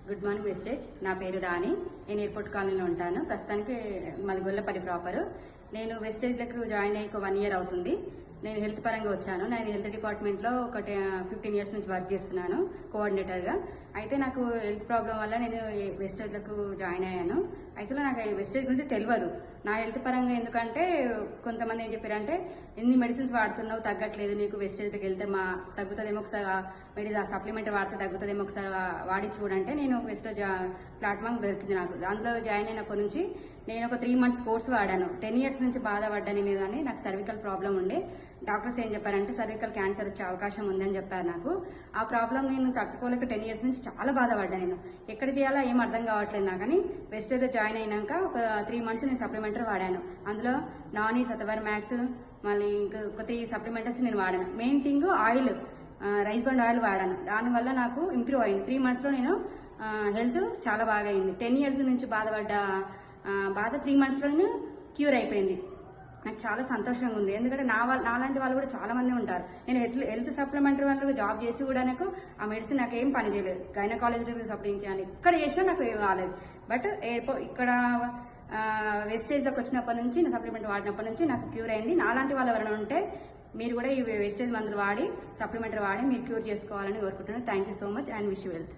Good morning wastage. నా పేరు రాణి. నేను ఎయిర్పోర్ట్ కాలనీలో ఉంటాను. ప్రస్తుతానికి మాది గొల్లపల్లి ప్రాపర్. నేను వెస్టేజ్లకు జాయిన్ అయ్యి 1 year అవుతుంది. నేను హెల్త్ పరంగా వచ్చాను. నేను హెల్త్ డిపార్ట్మెంట్లో ఒక 15 years నుంచి వర్క్ చేస్తున్నాను కోఆర్డినేటర్గా. అయితే నాకు హెల్త్ ప్రాబ్లం వల్ల నేను వెస్టేజ్లకు జాయిన్ అయ్యాను. యాక్చువల్గా నాకు వెస్టేజ్ గురించి తెలియదు. నా హెల్త్ పరంగా ఎందుకంటే కొంతమంది ఏం చెప్పారంటే ఎన్ని మెడిసిన్స్ వాడుతున్నావు తగ్గట్లేదు, నీకు వెస్టేజ్కి వెళ్తే తగ్గుతుందేమో, ఒకసారి సప్లిమెంట్ వాడితే తగ్గుతుందేమో, ఒకసారి వాడి చూడంటే నేను వెస్టేజ్ ప్లాట్ఫామ్ దొరికింది నాకు. అందులో జాయిన్ అయినప్పటి నుంచి నేను ఒక 3 months కోర్స్ వాడాను. 10 years నుంచి బాధపడ్డాను నేను. కానీ నాకు సర్వికల్ ప్రాబ్లం ఉండే. డాక్టర్స్ ఏం చెప్పారంటే సర్వికల్ క్యాన్సర్ వచ్చే అవకాశం ఉందని చెప్పారు నాకు. ఆ ప్రాబ్లం నేను తట్టుకోలేక 10 years నుంచి చాలా బాధపడ్డా. నేను ఎక్కడ చేయాలో ఏం అర్థం కావట్లేదు నాకు. కానీ వెస్టేజ్ జాయిన్ అయినాక ఒక 3 months నేను సప్లిమెంటరీ వాడాను. అందులో నాని, సతవర్ మ్యాక్స్, మళ్ళీ ఇంకొక 3 సప్లిమెంటరీస్ నేను వాడాను. Main thing oil, rice brand oil వాడాను. దానివల్ల నాకు ఇంప్రూవ్ అయింది. 3 monthsలో నేను హెల్త్ చాలా బాగా అయింది. 10 years నుంచి బాధపడ్డ బాధ 3 monthsలోనే క్యూర్ అయిపోయింది. నాకు చాలా సంతోషంగా ఉంది. ఎందుకంటే నాలాంటి వాళ్ళు కూడా చాలా మంది ఉంటారు. నేను హెల్త్ సప్లిమెంటరీ వాళ్ళు జాబ్ చేసి కూడా నాకు ఆ మెడిసిన్ నాకు ఏం పని చేయలేదు. గైనకాలజిస్ట్ సప్లిమెంట్ ఎక్కడ చేసినా నాకు ఏం కాలేదు. బట్ ఇక్కడ వెస్టేజ్లోకి వచ్చినప్పటి నుంచి, నా సప్లిమెంట్ వాడినప్పటి నుంచి నాకు క్యూర్ అయింది. నాలాంటి వాళ్ళు ఎవరైనా ఉంటే మీరు కూడా ఈ వెస్టేజ్ మందులు వాడి, సప్లిమెంటరీ వాడి మీరు క్యూర్ చేసుకోవాలని కోరుకుంటున్నాను. Thank you so much and wish you wealth.